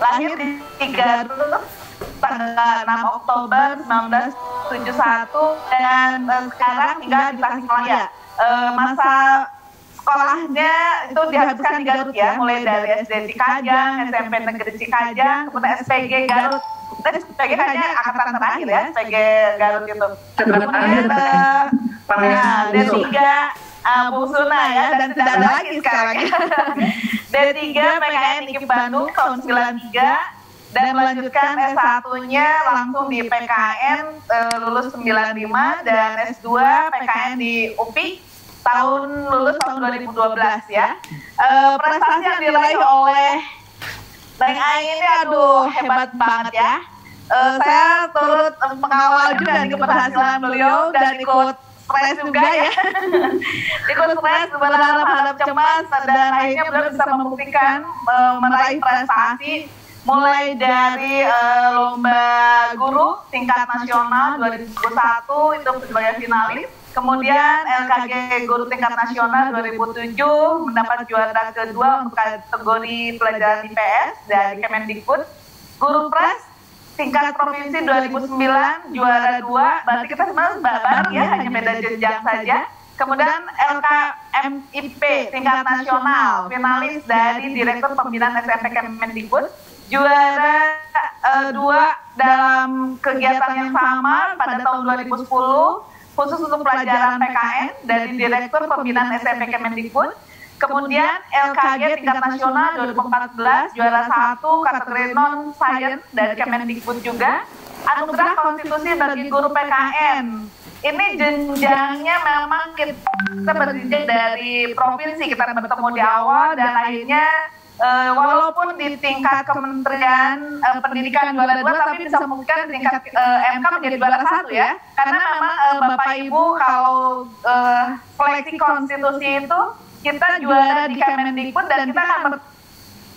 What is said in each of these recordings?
lahir di Garut tanggal 6 Oktober 1971 dan sekarang tinggal di Tasikmalaya. Masa sekolahnya itu dihabiskan di Garut ya, mulai dari SD Cikajang, SMP Negeri Cikajang, kemudian SPG Garut. Dan SPG hanya angkatan terakhir ya, SPG Garut itu. Kemudian D3 Bu Suna ya, dan tidak ada lagi sekarang ya. D3 PKN IKIP Bandung tahun 93 dan melanjutkan S1-nya langsung di PKN lulus 95 dan S2 PKN di UPI lulus tahun 2012 ya. Prestasi yang diraih oleh Neng Ai ini aduh hebat banget ya. Saya turut mengawal juga nih keberhasilan beliau dan ikut stres juga ya. Ikut stres, berharap cemas dan akhirnya beliau bisa membuktikan meraih prestasi mulai dari lomba guru tingkat nasional 2001 itu sebagai finalis. Kemudian LKG Guru Tingkat Nasional 2007 mendapat juara kedua untuk kategori pelajaran IPS dari Kemendikbud. Guru Pres tingkat provinsi 2009 juara 2, berarti kita sebenarnya baru ya, hanya beda jenjang saja. Kemudian LKMIP tingkat nasional finalis dari Direktur Pembinaan SMP Kemendikbud, juara 2 dalam kegiatan yang sama pada tahun 2010 khusus untuk pelajaran PKN dari Direktur Pembinaan SMP Kemendikbud. Kemudian LKG tingkat nasional 2014 juara 1 kategori non-science dari Kemendikbud juga. Anugerah Konstitusi bagi guru PKN. Ini jenjangnya memang kita berjenjang dari provinsi, kita bertemu di awal dan akhirnya walaupun di tingkat Kementerian Pendidikan juara 2, tapi bisa membuktikan di tingkat MK menjadi juara 1 ya. Karena memang Bapak Ibu kalau seleksi konstitusi itu kita juara di Kemendikbud dan kita akan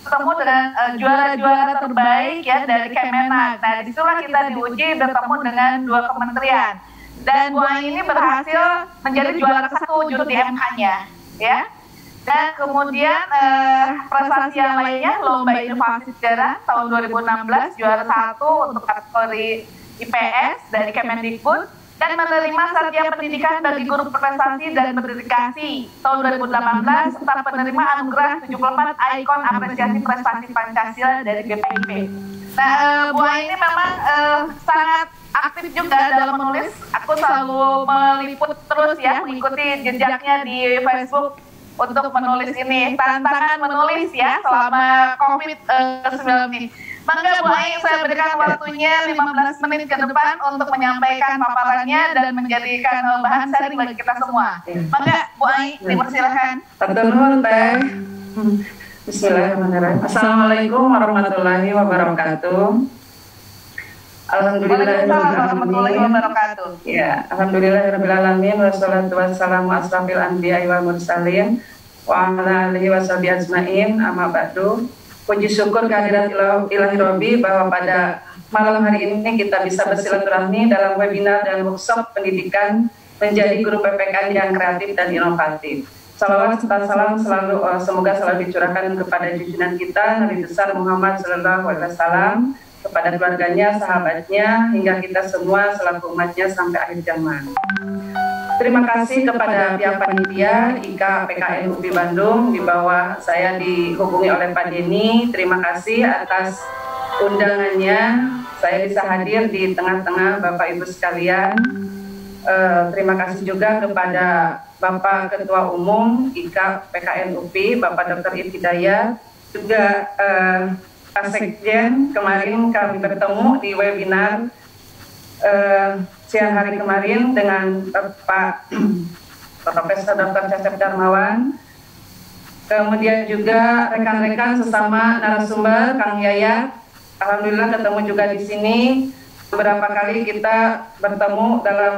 bertemu dengan juara-juara terbaik ya dari Kemenak. Nah, disitulah kita diuji bertemu dengan 2 kementerian. Dan Bu Ai ini berhasil menjadi juara 1 juri di MK-nya ya. Dan kemudian prestasi yang lainnya, Lomba Inovasi Sejarah tahun 2016 juara 1 untuk kategori IPS dari Kemendikbud dan menerima Satya Pendidikan bagi Guru Prestasi dan Berdedikasi tahun 2018 serta penerima anugerah 74 Ikon Apresiasi Prestasi Pancasila dari BPIP. Nah, Bu Ai ini memang sangat aktif juga dalam menulis. Aku selalu meliput terus ya, mengikuti jejaknya di Facebook untuk menulis ini, tantangan menulis ya selama COVID-19 ini. Mangga Bu Ai, saya berikan waktunya 15 menit ke depan untuk menyampaikan paparannya dan menjadikan bahan sharing bagi kita semua. Mangga Bu Ai, dipersilakan. Terima Teh. Bismillahirrahmanirrahim. Assalamualaikum warahmatullahi wabarakatuh. Warahmatullahi wabarakatuh. Ya, alhamdulillahirabbil alamin wassalatu wassalamu asrofil anbiya'i wal mursalin wa ala alihi washabihi ajmain. Amma ba'du. Puji syukur kehadirat Ilahi Robbi bahwa pada malam hari ini kita bisa bersilaturahmi dalam webinar dan workshop pendidikan menjadi guru PPKN yang kreatif dan inovatif. Salawat serta salam semoga selalu dicurahkan kepada junjungan kita Nabi besar Muhammad Sallallahu Alaihi Wasallam, kepada keluarganya, sahabatnya, hingga kita semua selaku umatnya sampai akhir zaman. Terima kasih kepada pihak panitia IKA PKN UPI Bandung, di bawah saya dihubungi oleh Pak Denny. Terima kasih atas undangannya, saya bisa hadir di tengah-tengah Bapak Ibu sekalian. Terima kasih juga kepada Bapak Ketua Umum IKA PKN UPI, Bapak Dr. Hidayat, juga Pak Sekjen. Kemarin kami bertemu di webinar siang hari kemarin dengan Pak Profesor Dr. Cecep Darmawan. Kemudian juga rekan-rekan sesama narasumber, Kang Yayat. Alhamdulillah ketemu juga di sini. Beberapa kali kita bertemu dalam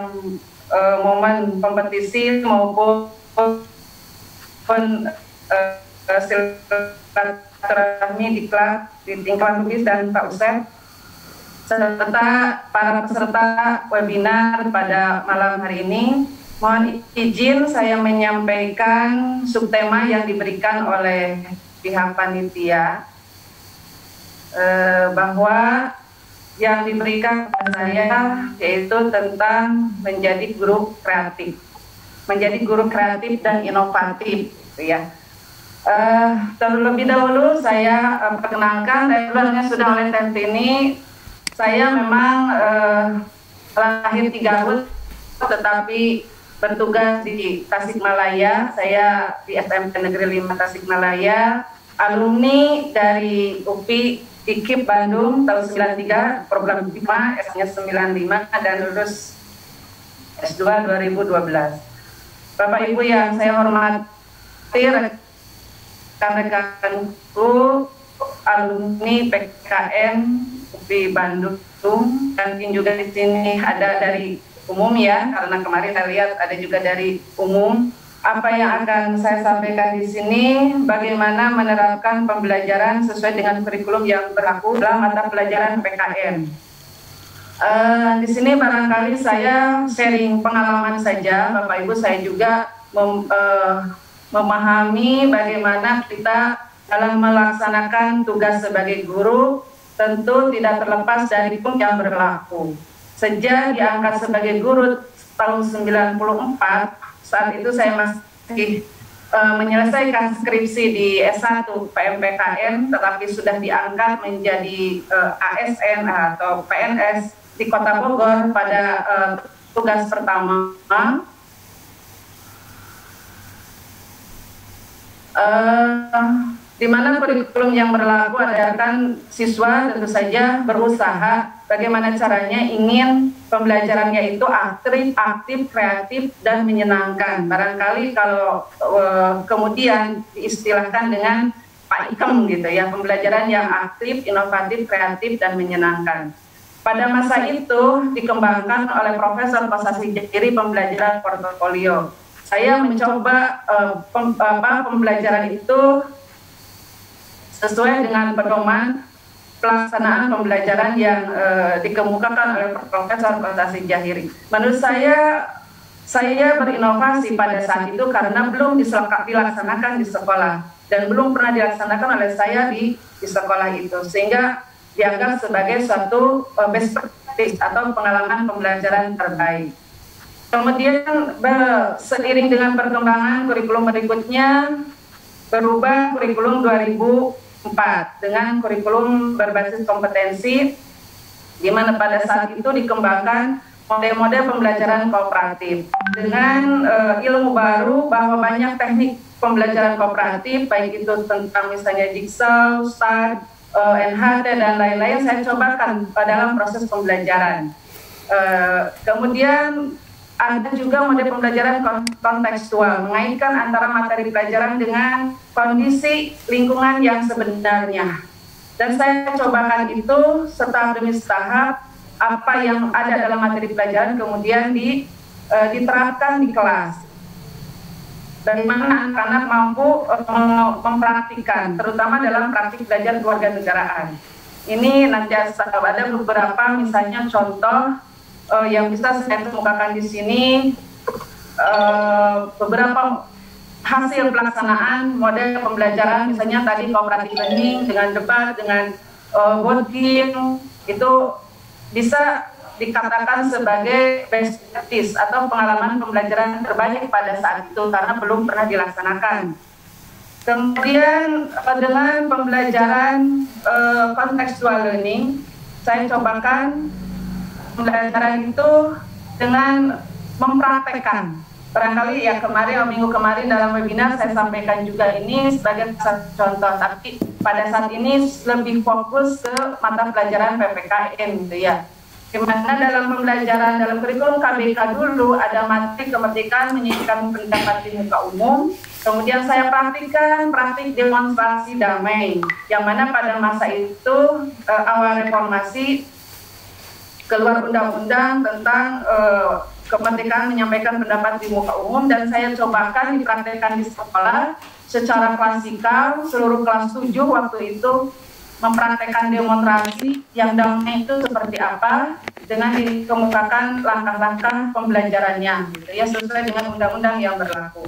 momen kompetisi maupun silaturahmi di kelas di tingkat Lubis dan Pak Usep, serta para peserta webinar pada malam hari ini. Mohon izin saya menyampaikan subtema yang diberikan oleh pihak panitia. bahwa yang diberikan kepada saya yaitu tentang menjadi guru kreatif, dan inovatif, gitu ya. Terlebih dahulu saya perkenalkan, saya sudah oleh Tentini. Saya memang lahir di Garut, tetapi bertugas di Tasikmalaya. Saya di SMP Negeri 5 Tasikmalaya, alumni dari UPI IKIP Bandung tahun 93, program 5, S-nya 95, dan lulus S2 2012. Bapak Ibu yang saya hormati, rekan-rekanku, alumni PKN UPI Bandung, dan juga di sini ada dari umum ya, karena kemarin saya lihat ada juga dari umum. Apa yang akan saya sampaikan di sini, bagaimana menerapkan pembelajaran sesuai dengan kurikulum yang berlaku dalam mata pelajaran PKN. Di sini barangkali saya sharing pengalaman saja, Bapak Ibu. Saya juga memahami bagaimana kita dalam melaksanakan tugas sebagai guru tentu tidak terlepas dari hukum yang berlaku. Sejak diangkat sebagai guru tahun 94, saat itu saya masih menyelesaikan skripsi di S1 PMPKN, tetapi sudah diangkat menjadi ASN atau PNS di Kota Bogor pada tugas pertama. Di mana kurikulum yang berlaku adakan siswa tentu saja berusaha bagaimana caranya ingin pembelajarannya itu aktif, kreatif, dan menyenangkan. Barangkali kalau kemudian diistilahkan dengan Pak Ikem gitu ya, pembelajaran yang aktif, inovatif, kreatif, dan menyenangkan. Pada masa itu dikembangkan oleh Profesor Kosasih Jahiri pembelajaran portofolio. Saya mencoba pembelajaran itu sesuai dengan pedoman pelaksanaan pembelajaran yang dikemukakan oleh Profesor Kosasih Jahiri. Menurut saya berinovasi pada saat itu karena belum dilaksanakan di sekolah dan belum pernah dilaksanakan oleh saya di sekolah itu, sehingga dianggap sebagai suatu best practice atau pengalaman pembelajaran terbaik. Kemudian seiring dengan perkembangan kurikulum berikutnya berubah kurikulum 2004 dengan kurikulum berbasis kompetensi, di mana pada saat itu dikembangkan model-model pembelajaran kooperatif dengan ilmu baru bahwa banyak teknik pembelajaran kooperatif, baik itu tentang misalnya Jigsaw, STAR, NHT, dan lain-lain saya cobakan dalam proses pembelajaran. Kemudian ada juga model pembelajaran kontekstual, mengaitkan antara materi pelajaran dengan kondisi lingkungan yang sebenarnya. Dan saya cobakan itu setahap demi setahap, apa yang ada dalam materi pelajaran kemudian diterapkan di kelas. Bagaimana anak-anak mampu mempraktikkan, terutama dalam praktik belajar kewarganegaraan. Ini nanti ada beberapa misalnya contoh yang bisa saya kemukakan di sini, beberapa hasil pelaksanaan model pembelajaran, misalnya tadi cooperative learning dengan debat, dengan board game, itu bisa dikatakan sebagai best practice atau pengalaman pembelajaran terbaik pada saat itu karena belum pernah dilaksanakan. Kemudian dengan pembelajaran contextual learning, saya cobakan pembelajaran itu dengan mempraktekkan. Barangkali ya kemarin, minggu kemarin dalam webinar saya sampaikan juga ini sebagai contoh, tapi pada saat ini lebih fokus ke mata pelajaran PPKN gitu ya. Dimana dalam pembelajaran dalam kurikulum KBK dulu ada materi kemerdekaan menyampaikan pendapat di muka umum, kemudian saya praktik demonstrasi damai, yang mana pada masa itu awal reformasi keluar undang-undang tentang kemerdekaan menyampaikan pendapat di muka umum, dan saya cobakan dipraktekkan di sekolah secara klasikal. Seluruh kelas 7 waktu itu mempraktekkan demonstrasi yang damai itu seperti apa dengan dikemukakan langkah-langkah pembelajarannya gitu ya, sesuai dengan undang-undang yang berlaku.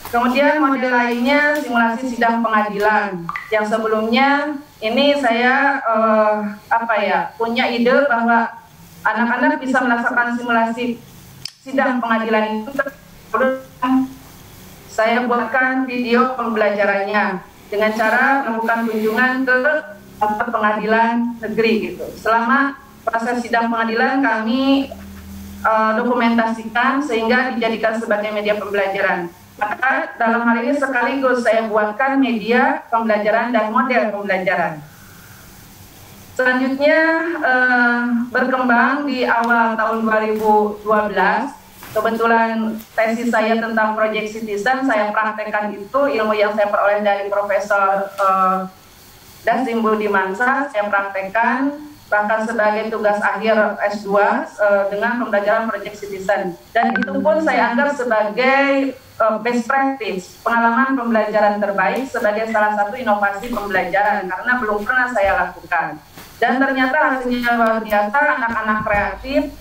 Kemudian model lainnya simulasi sidang pengadilan yang sebelumnya ini saya punya ide bahwa anak-anak bisa melaksanakan simulasi sidang pengadilan itu. Saya buatkan video pembelajarannya dengan cara melakukan kunjungan ke tempat pengadilan negeri gitu. Selama proses sidang pengadilan kami dokumentasikan sehingga dijadikan sebagai media pembelajaran. Maka dalam hal ini sekaligus saya buatkan media pembelajaran dan model pembelajaran. Selanjutnya berkembang di awal tahun 2012, kebetulan tesis saya tentang Project Citizen, saya praktekkan itu ilmu yang saya peroleh dari Profesor Dasim Budimansa, saya praktekkan bahkan sebagai tugas akhir S2 dengan pembelajaran Project Citizen. Dan itu pun saya anggap sebagai best practice, pengalaman pembelajaran terbaik sebagai salah satu inovasi pembelajaran karena belum pernah saya lakukan. Dan ternyata hasilnya luar biasa, anak-anak kreatif,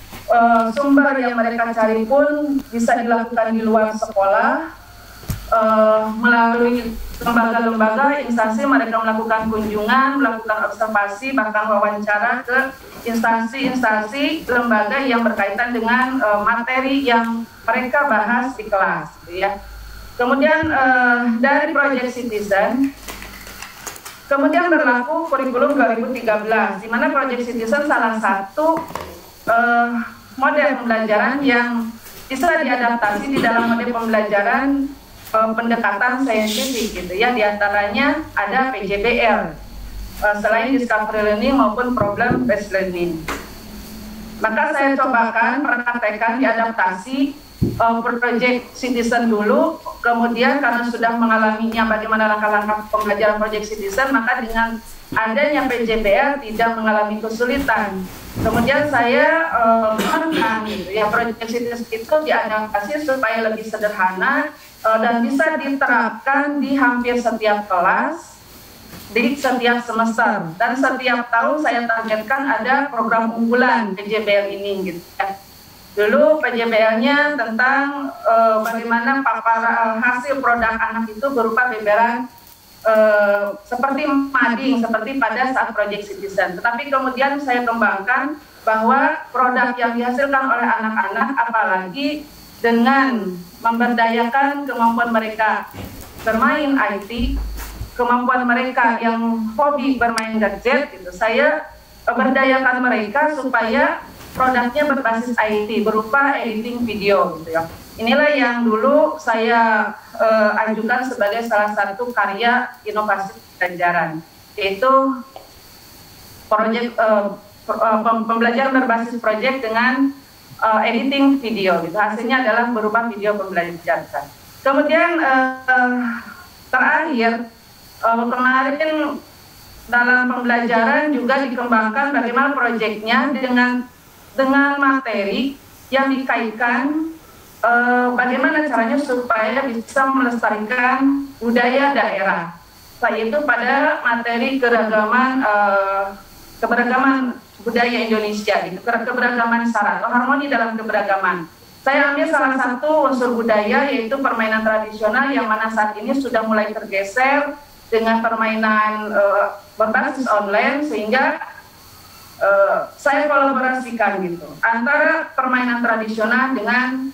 sumber yang mereka cari pun bisa dilakukan di luar sekolah, melalui lembaga-lembaga, instansi mereka melakukan kunjungan, melakukan observasi, bahkan wawancara ke instansi-instansi lembaga yang berkaitan dengan materi yang mereka bahas di kelas, gitu ya. Kemudian dari Project Citizen, kemudian berlaku kurikulum 2013, di mana Project Citizen salah satu model pembelajaran yang bisa diadaptasi di dalam model pembelajaran pendekatan saintifik gitu ya, diantaranya ada PJBL, selain discovery learning maupun problem based learning. Maka saya cobakan praktekkan diadaptasi Project Citizen dulu, kemudian karena sudah mengalaminya bagaimana langkah-langkah pembelajaran Project Citizen, maka dengan adanya PJBL tidak mengalami kesulitan. Kemudian saya Project Citizen itu diadaptasi supaya lebih sederhana dan bisa diterapkan di hampir setiap kelas, di setiap semester, dan setiap tahun saya targetkan ada program unggulan PJBL ini gitu ya. Dulu PJBL-nya tentang bagaimana paparan hasil produk anak itu berupa beberan seperti mading, seperti pada saat Project Citizen. Tetapi kemudian saya kembangkan bahwa produk yang dihasilkan oleh anak-anak, apalagi dengan memberdayakan kemampuan mereka bermain IT, kemampuan mereka yang hobi bermain gadget, gitu. Saya berdayakan mereka supaya produknya berbasis IT berupa editing video gitu ya. Inilah yang dulu saya ajukan sebagai salah satu karya inovasi pembelajaran, yaitu pembelajaran berbasis project dengan editing video gitu. Hasilnya adalah berupa video pembelajaran. Kemudian terakhir kemarin dalam pembelajaran juga dikembangkan bagaimana proyeknya dengan materi yang dikaitkan bagaimana caranya supaya bisa melestarikan budaya daerah, yaitu pada materi keberagaman budaya Indonesia, gitu, keberagaman syarat atau harmoni dalam keberagaman. Saya ambil salah satu unsur budaya yaitu permainan tradisional yang mana saat ini sudah mulai tergeser dengan permainan berbasis online, sehingga saya kolaborasikan gitu antara permainan tradisional dengan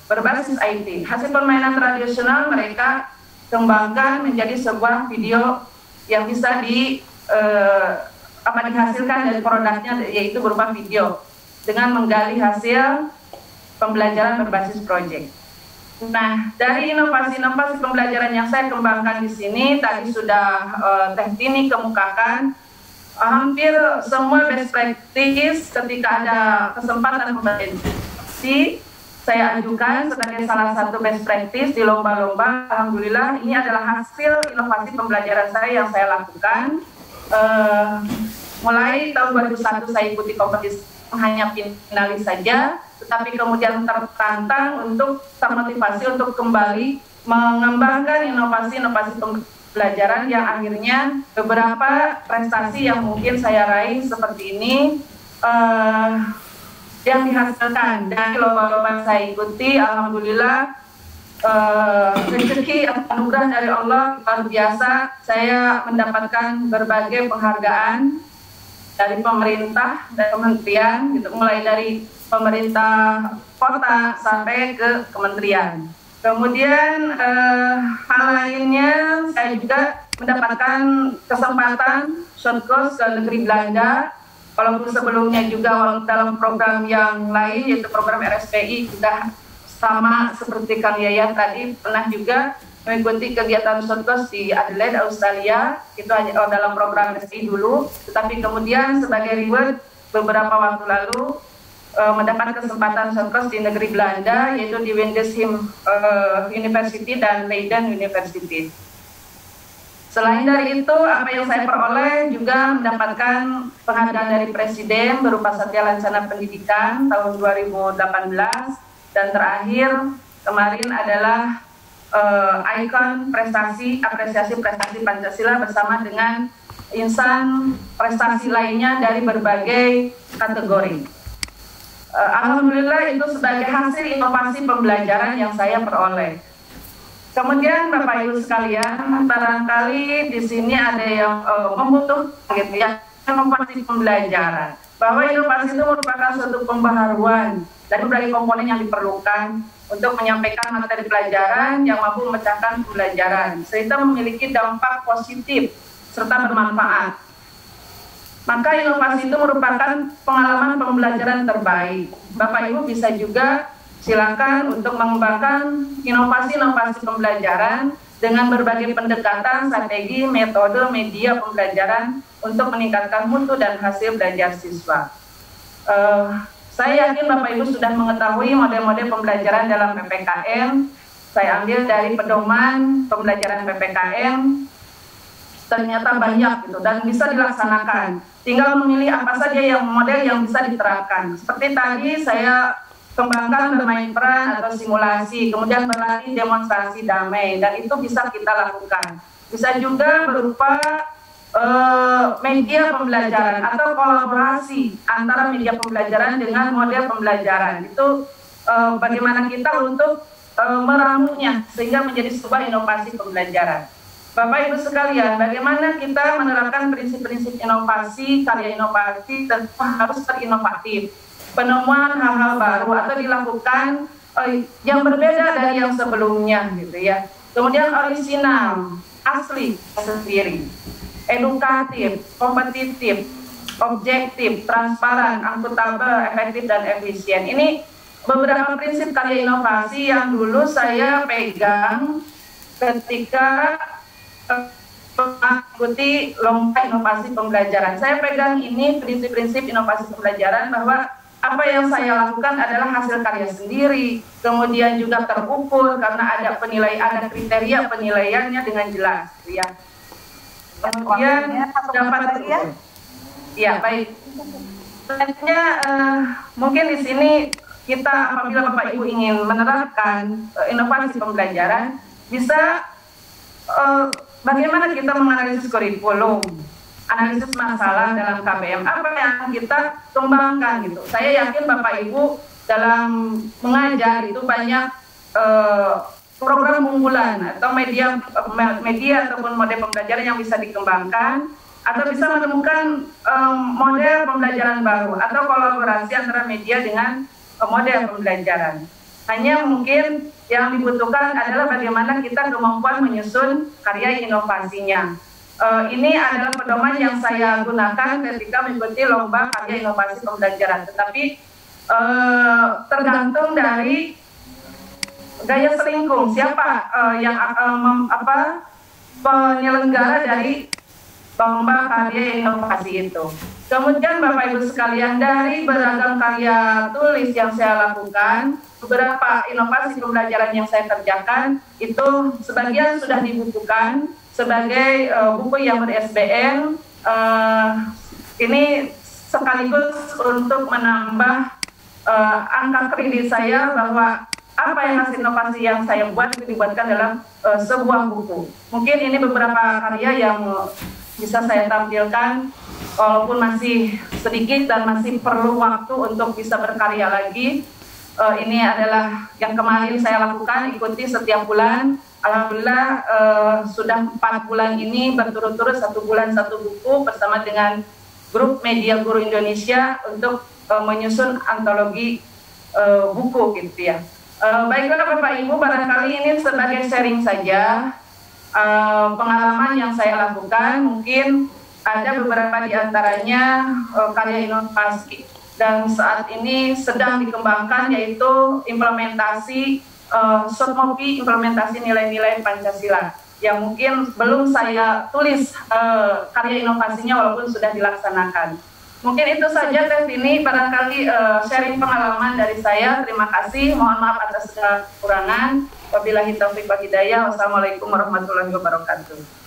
berbasis IT. Hasil permainan tradisional mereka kembangkan menjadi sebuah video yang bisa dihasilkan dari produknya, yaitu berupa video dengan menggali hasil pembelajaran berbasis proyek. Nah, dari inovasi-inovasi pembelajaran yang saya kembangkan di sini tadi sudah Teh Tini kemukakan. Hampir semua best practice ketika ada kesempatan kompetisi saya ajukan sebagai salah satu best practice di lomba-lomba. Alhamdulillah ini adalah hasil inovasi pembelajaran saya yang saya lakukan. Mulai tahun 2001 saya ikuti kompetisi hanya finalis saja, tetapi kemudian tertantang untuk termotivasi untuk kembali mengembangkan inovasi-inovasi pembelajaran yang akhirnya beberapa prestasi yang mungkin saya raih seperti ini yang dihasilkan dari lomba-lomba saya ikuti. Alhamdulillah rezeki atau anugerah dari Allah luar biasa. Saya mendapatkan berbagai penghargaan dari pemerintah dan kementerian, gitu, mulai dari pemerintah kota sampai ke kementerian. Kemudian hal lainnya, saya juga mendapatkan kesempatan short course ke negeri Belanda. Walaupun sebelumnya juga dalam program yang lain, yaitu program RSPI, juga sama seperti Kang Yayan tadi, pernah juga mengikuti kegiatan short course di Adelaide, Australia. Itu hanya dalam program RSPI dulu, tetapi kemudian sebagai reward beberapa waktu lalu mendapat kesempatan short course di negeri Belanda, yaitu di Windesheim University dan Leiden University. Selain dari itu, apa yang saya peroleh juga mendapatkan penghargaan dari Presiden berupa Satya Lancana Pendidikan tahun 2018, dan terakhir kemarin adalah ikon prestasi, apresiasi prestasi Pancasila bersama dengan insan prestasi lainnya dari berbagai kategori. Alhamdulillah itu sebagai hasil inovasi pembelajaran yang saya peroleh. Kemudian Bapak Ibu sekalian, barangkali di sini ada yang membutuhkan gitu ya, inovasi pembelajaran. Bahwa inovasi itu merupakan suatu pembaharuan dari berbagai komponen yang diperlukan untuk menyampaikan materi pelajaran yang mampu memecahkan pembelajaran, sehingga memiliki dampak positif serta bermanfaat. Maka inovasi itu merupakan pengalaman pembelajaran terbaik. Bapak Ibu bisa juga silakan untuk mengembangkan inovasi-inovasi pembelajaran dengan berbagai pendekatan, strategi, metode, media pembelajaran untuk meningkatkan mutu dan hasil belajar siswa. Saya yakin Bapak Ibu sudah mengetahui model-model pembelajaran dalam PPKN. Saya ambil dari pedoman pembelajaran PPKN. Ternyata banyak gitu dan bisa dilaksanakan. Tinggal memilih apa saja yang model yang bisa diterapkan. Seperti tadi saya kembangkan bermain peran atau simulasi, kemudian berlatih demonstrasi damai, dan itu bisa kita lakukan. Bisa juga berupa media pembelajaran atau kolaborasi antara media pembelajaran dengan model pembelajaran. Itu bagaimana kita untuk meramunya sehingga menjadi sebuah inovasi pembelajaran. Bapak Ibu sekalian, bagaimana kita menerapkan prinsip-prinsip inovasi, karya inovasi tentu harus terinovatif. Penemuan hal-hal baru atau dilakukan yang berbeda dari yang sebelumnya gitu ya. Kemudian orisinal, asli sendiri, edukatif, kompetitif, objektif, transparan, akuntabel, efektif dan efisien. Ini beberapa prinsip karya inovasi yang dulu saya pegang ketika mengikuti lomba inovasi pembelajaran. Saya pegang ini prinsip-prinsip inovasi pembelajaran, bahwa apa yang saya lakukan adalah hasil karya sendiri, kemudian juga terukur karena ada kriteria penilaiannya dengan jelas, ya. Kemudian dapat ya baik. Selanjutnya mungkin di sini kita apabila Bapak Ibu ingin menerapkan inovasi pembelajaran, bisa bagaimana kita menganalisis kurikulum, analisis masalah dalam KBM, apa yang akan kita kembangkan gitu. Saya yakin Bapak Ibu dalam mengajar itu banyak program unggulan atau media ataupun model pembelajaran yang bisa dikembangkan, atau bisa menemukan model pembelajaran baru atau kolaborasi antara media dengan model pembelajaran. Hanya mungkin yang dibutuhkan adalah bagaimana kita kemampuan menyusun karya inovasinya. Ini adalah pedoman yang saya gunakan ketika mengikuti lomba karya inovasi pembelajaran. Tetapi tergantung dari gaya selingkung, siapa yang penyelenggara dari lomba karya inovasi itu. Kemudian Bapak Ibu sekalian, dari beragam karya tulis yang saya lakukan, beberapa inovasi pembelajaran yang saya kerjakan itu sebagian sudah dibukukan sebagai buku yang ber-ISBN. Ini sekaligus untuk menambah angka kredit saya bahwa apa yang hasil inovasi yang saya buat itu dibuatkan dalam sebuah buku. Mungkin ini beberapa karya yang bisa saya tampilkan, walaupun masih sedikit dan masih perlu waktu untuk bisa berkarya lagi. ini adalah yang kemarin saya lakukan, ikuti setiap bulan. Alhamdulillah sudah 4 bulan ini berturut-turut 1 bulan 1 buku bersama dengan grup Media Guru Indonesia untuk menyusun antologi buku gitu ya. Baiklah Bapak Ibu, barangkali ini sebagai sharing saja pengalaman yang saya lakukan. Mungkin ada beberapa di antaranya karya inovasi dan saat ini sedang dikembangkan, yaitu implementasi short movie, implementasi nilai-nilai Pancasila yang mungkin belum saya tulis karya inovasinya walaupun sudah dilaksanakan. Mungkin itu saja Teh Tini, barangkali sharing pengalaman dari saya. Terima kasih, mohon maaf atas segala kekurangan. Wabillahi taufiq wal hidayah. Wassalamualaikum warahmatullahi wabarakatuh.